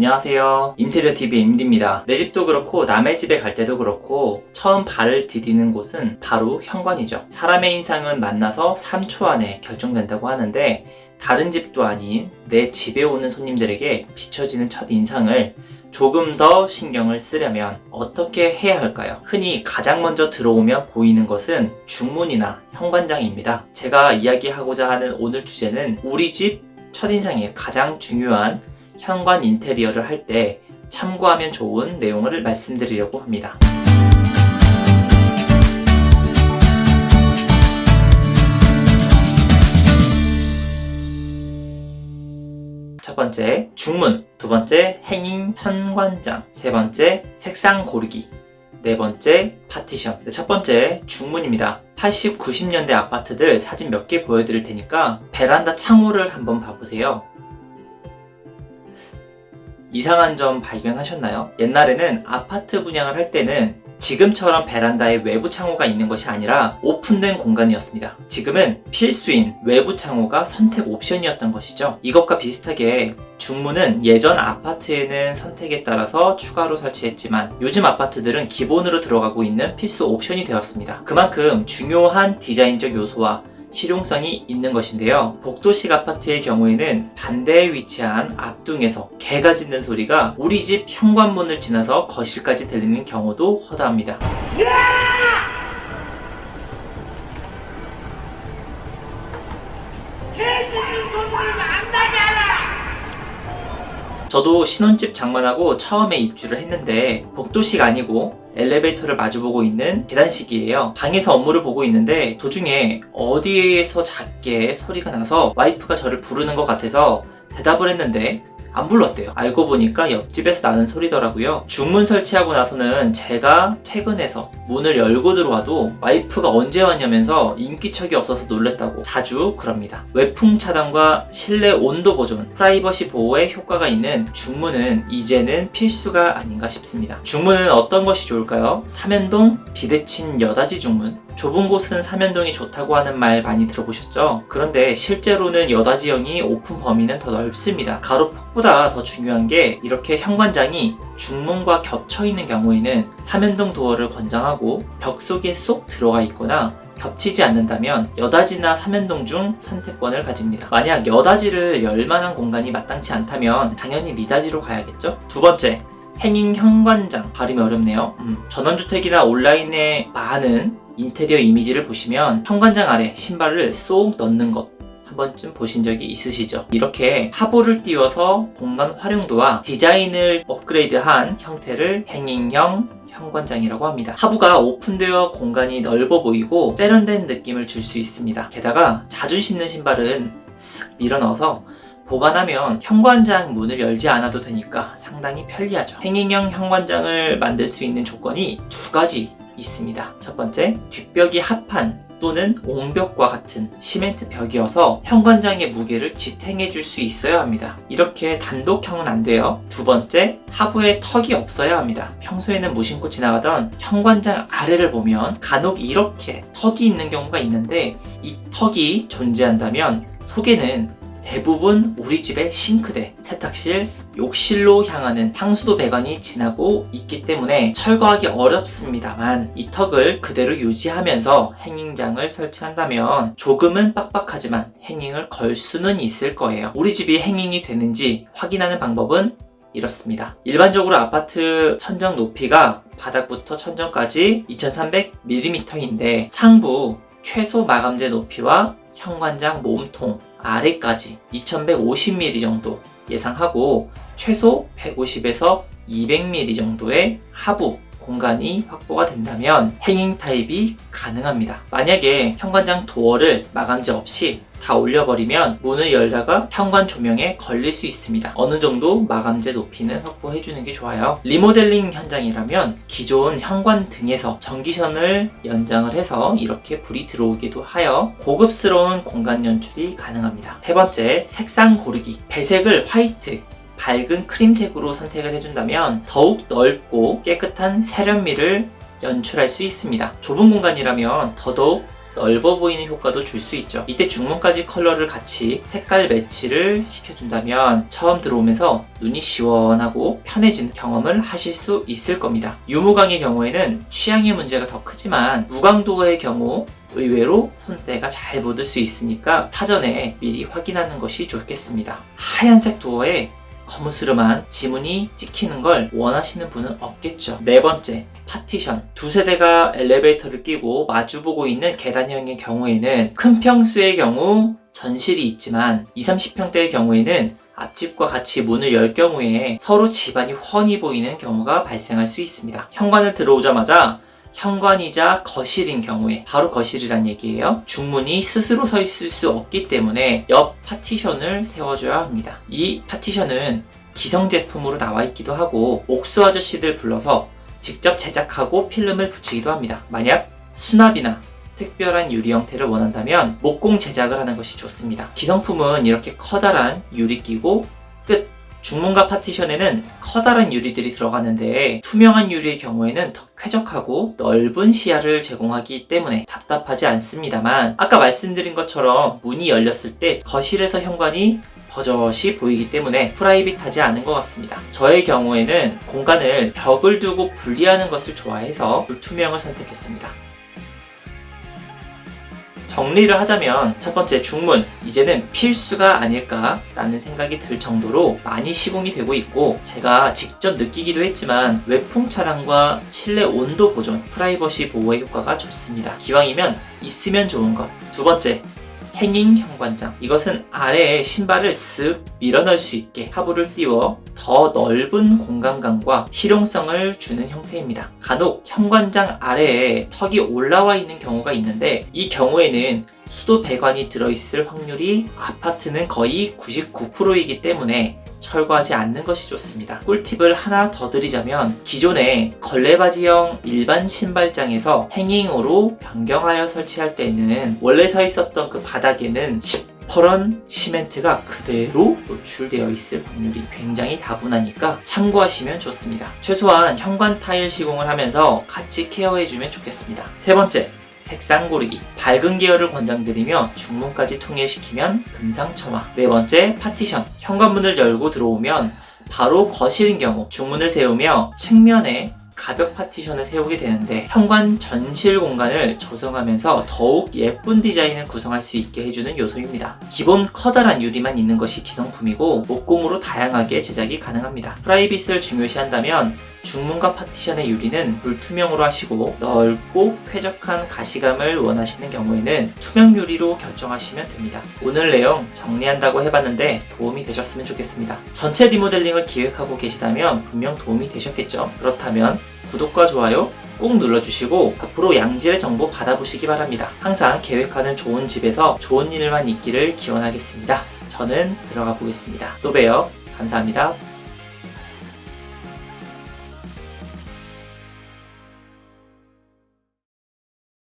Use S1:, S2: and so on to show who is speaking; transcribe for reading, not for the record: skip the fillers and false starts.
S1: 안녕하세요. 인테리어TV의 임디입니다. 내 집도 그렇고 남의 집에 갈 때도 그렇고 처음 발을 디디는 곳은 바로 현관이죠. 사람의 인상은 만나서 3초 안에 결정된다고 하는데 다른 집도 아닌 내 집에 오는 손님들에게 비춰지는 첫인상을 조금 더 신경을 쓰려면 어떻게 해야 할까요? 흔히 가장 먼저 들어오면 보이는 것은 중문이나 현관장입니다. 제가 이야기하고자 하는 오늘 주제는 우리 집 첫인상에 가장 중요한 현관 인테리어를 할 때 참고하면 좋은 내용을 말씀드리려고 합니다. 첫 번째, 중문. 두 번째, 행인 현관장. 세 번째, 색상 고르기. 네 번째, 파티션. 첫 번째, 중문입니다. 80, 90년대 아파트들 사진 몇 개 보여드릴 테니까 베란다 창호를 한번 봐보세요. 이상한 점 발견하셨나요? 옛날에는 아파트 분양을 할 때는 지금처럼 베란다에 외부 창호가 있는 것이 아니라 오픈된 공간이었습니다. 지금은 필수인 외부 창호가 선택 옵션이었던 것이죠. 이것과 비슷하게 중문은 예전 아파트에는 선택에 따라서 추가로 설치했지만 요즘 아파트들은 기본으로 들어가고 있는 필수 옵션이 되었습니다. 그만큼 중요한 디자인적 요소와 실용성이 있는 것인데요. 복도식 아파트의 경우에는 반대에 위치한 앞둥에서 개가 짖는 소리가 우리 집 현관문을 지나서 거실까지 들리는 경우도 허다합니다. 저도 신혼집 장만하고 처음에 입주를 했는데 복도식 아니고 엘리베이터를 마주보고 있는 계단식이에요. 방에서 업무를 보고 있는데 도중에 어디에서 작게 소리가 나서 와이프가 저를 부르는 것 같아서 대답을 했는데 안 불렀대요. 알고 보니까 옆집에서 나는 소리더라고요. 중문 설치하고 나서는 제가 퇴근해서 문을 열고 들어와도 와이프가 언제 왔냐면서 인기척이 없어서 놀랬다고 자주 그럽니다. 외풍 차단과 실내 온도 보존, 프라이버시 보호에 효과가 있는 중문은 이제는 필수가 아닌가 싶습니다. 중문은 어떤 것이 좋을까요? 삼연동, 비대칭 여닫이 중문. 좁은 곳은 삼연동이 좋다고 하는 말 많이 들어보셨죠? 그런데 실제로는 여닫이형이 오픈 범위는 더 넓습니다. 가로폭보다 더 중요한 게 이렇게 현관장이 중문과 겹쳐 있는 경우에는 삼연동 도어를 권장하고 벽 속에 쏙 들어가 있거나 겹치지 않는다면 여닫이나 삼연동 중 선택권을 가집니다. 만약 여닫이를 열 만한 공간이 마땅치 않다면 당연히 미닫이로 가야겠죠? 두 번째, 행인 현관장. 발음이 어렵네요. 전원주택이나 온라인에 많은 인테리어 이미지를 보시면 현관장 아래 신발을 쏙 넣는 것 한 번쯤 보신 적이 있으시죠? 이렇게 하부를 띄워서 공간 활용도와 디자인을 업그레이드한 형태를 행인형 현관장이라고 합니다. 하부가 오픈되어 공간이 넓어 보이고 세련된 느낌을 줄 수 있습니다. 게다가 자주 신는 신발은 쓱 밀어넣어서 보관하면 현관장 문을 열지 않아도 되니까 상당히 편리하죠. 행인형 현관장을 만들 수 있는 조건이 두 가지 있습니다. 첫 번째, 뒷벽이 합판 또는 옹벽과 같은 시멘트 벽이어서 현관장의 무게를 지탱해 줄 수 있어야 합니다. 이렇게 단독형은 안 돼요. 두 번째, 하부에 턱이 없어야 합니다. 평소에는 무심코 지나가던 현관장 아래를 보면 간혹 이렇게 턱이 있는 경우가 있는데 이 턱이 존재한다면 속에는 대부분 우리 집의 싱크대, 세탁실, 욕실로 향하는 상수도 배관이 지나고 있기 때문에 철거하기 어렵습니다만 이 턱을 그대로 유지하면서 행인장을 설치한다면 조금은 빡빡하지만 행인을 걸 수는 있을 거예요. 우리 집이 행인이 되는지 확인하는 방법은 이렇습니다. 일반적으로 아파트 천정 높이가 바닥부터 천정까지 2300mm인데 상부 최소 마감재 높이와 현관장 몸통 아래까지 2150mm 정도 예상하고 최소 150에서 200mm 정도의 하부 공간이 확보가 된다면 행인 타입이 가능합니다. 만약에 현관장 도어를 마감재 없이 다 올려버리면 문을 열다가 현관 조명에 걸릴 수 있습니다. 어느 정도 마감재 높이는 확보해주는 게 좋아요. 리모델링 현장이라면 기존 현관 등에서 전기선을 연장을 해서 이렇게 불이 들어오기도 하여 고급스러운 공간 연출이 가능합니다. 세 번째, 색상 고르기. 배색을 화이트, 밝은 크림색으로 선택을 해준다면 더욱 넓고 깨끗한 세련미를 연출할 수 있습니다. 좁은 공간이라면 더더욱 넓어 보이는 효과도 줄 수 있죠. 이때 중문까지 컬러를 같이 색깔 매치를 시켜준다면 처음 들어오면서 눈이 시원하고 편해지는 경험을 하실 수 있을 겁니다. 유무광의 경우에는 취향의 문제가 더 크지만 무광도어의 경우 의외로 손때가 잘 묻을 수 있으니까 사전에 미리 확인하는 것이 좋겠습니다. 하얀색 도어에 거무스름한 지문이 찍히는 걸 원하시는 분은 없겠죠. 네 번째, 파티션. 두 세대가 엘리베이터를 끼고 마주보고 있는 계단형의 경우에는 큰 평수의 경우 전실이 있지만 20, 30평대의 경우에는 앞집과 같이 문을 열 경우에 서로 집안이 훤히 보이는 경우가 발생할 수 있습니다. 현관을 들어오자마자 현관이자 거실인 경우에, 바로 거실이란 얘기예요. 중문이 스스로 서 있을 수 없기 때문에 옆 파티션을 세워줘야 합니다. 이 파티션은 기성 제품으로 나와 있기도 하고 옥수 아저씨들 불러서 직접 제작하고 필름을 붙이기도 합니다. 만약 수납이나 특별한 유리 형태를 원한다면 목공 제작을 하는 것이 좋습니다. 기성품은 이렇게 커다란 유리 끼고 끝! 중문과 파티션에는 커다란 유리들이 들어가는데 투명한 유리의 경우에는 더 쾌적하고 넓은 시야를 제공하기 때문에 답답하지 않습니다만, 아까 말씀드린 것처럼 문이 열렸을 때 거실에서 현관이 버젓이 보이기 때문에 프라이빗하지 않은 것 같습니다. 저의 경우에는 공간을 벽을 두고 분리하는 것을 좋아해서 불투명을 선택했습니다. 정리를 하자면 첫 번째, 중문. 이제는 필수가 아닐까라는 생각이 들 정도로 많이 시공이 되고 있고, 제가 직접 느끼기도 했지만 외풍 차단과 실내 온도 보존, 프라이버시 보호의 효과가 좋습니다. 기왕이면 있으면 좋은 것. 두 번째, 행잉 현관장. 이것은 아래에 신발을 쓱 밀어넣을 수 있게 하부를 띄워 더 넓은 공간감과 실용성을 주는 형태입니다. 간혹 현관장 아래에 턱이 올라와 있는 경우가 있는데, 이 경우에는 수도 배관이 들어있을 확률이 아파트는 거의 99%이기 때문에 철거하지 않는 것이 좋습니다. 꿀팁을 하나 더 드리자면, 기존의 걸레바지형 일반 신발장에서 행잉으로 변경하여 설치할 때는 원래 서 있었던 그 바닥에는 시퍼런 시멘트가 그대로 노출되어 있을 확률이 굉장히 다분하니까 참고하시면 좋습니다. 최소한 현관 타일 시공을 하면서 같이 케어해주면 좋겠습니다. 세 번째, 색상 고르기. 밝은 계열을 권장드리며 중문까지 통일시키면 금상첨화. 네 번째, 파티션. 현관문을 열고 들어오면 바로 거실인 경우 중문을 세우며 측면에 가벽 파티션을 세우게 되는데, 현관 전실 공간을 조성하면서 더욱 예쁜 디자인을 구성할 수 있게 해주는 요소입니다. 기본 커다란 유리만 있는 것이 기성품이고 목공으로 다양하게 제작이 가능합니다. 프라이빗을 중요시한다면 중문과 파티션의 유리는 불투명으로 하시고, 넓고 쾌적한 가시감을 원하시는 경우에는 투명 유리로 결정하시면 됩니다. 오늘 내용 정리한다고 해봤는데 도움이 되셨으면 좋겠습니다. 전체 리모델링을 기획하고 계시다면 분명 도움이 되셨겠죠? 그렇다면 구독과 좋아요 꾹 눌러주시고 앞으로 양질의 정보 받아보시기 바랍니다. 항상 계획하는 좋은 집에서 좋은 일만 있기를 기원하겠습니다. 저는 들어가 보겠습니다. 또 봬요. 감사합니다.